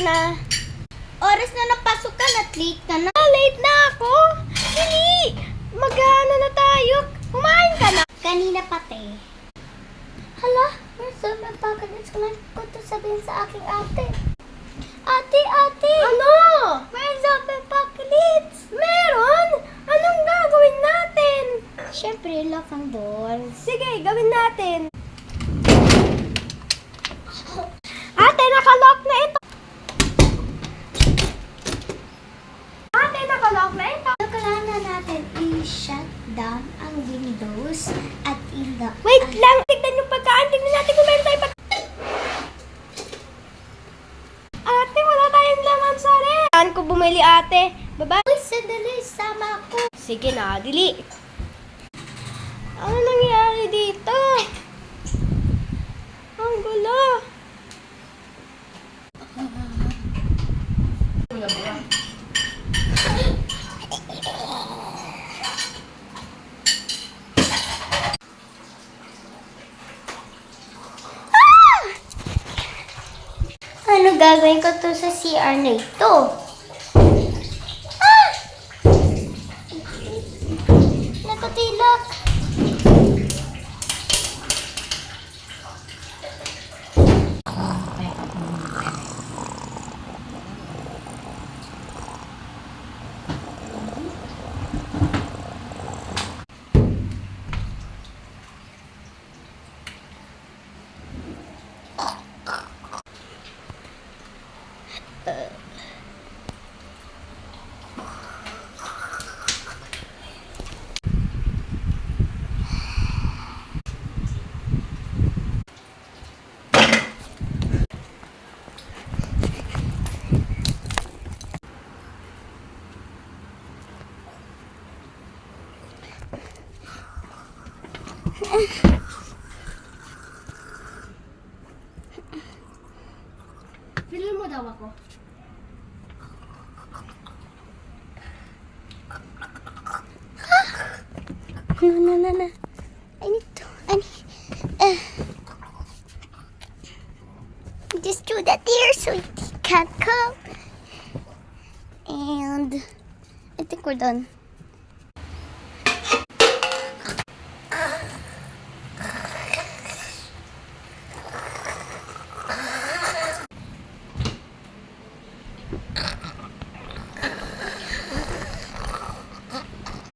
na. Oras na ng pasukan at late ka na. Late na ako? Dili! Mag-ano na tayo? Kumain ka na? Kanina pati. Hala, may sobrang pagkadits ko lang ko to sabihin sa aking ate. Ate! Ano? May sobrang pagkadits. Meron? Anong gagawin natin? Siyempre, lock ang doors. Sige, gawin natin. Ate, nakalock na ito. Ate, nakalock na ito. Kailangan natin i-shut down ang windows at ilaw. Wait lang! Tignan yung pagkaan. Tignan natin kung meron tayo Ate, wala tayong laman sa ref. Saan ko bumili, ate? Baba? Uy, sandali. Sama ako. Sige na, dili. Ano nangyari dito? Ang gulo. Ano gagawin ko to sa CR na ito? Nakatilak. Pilin mo daw ako. No. I need just do that there so it can't come. And I think we're done.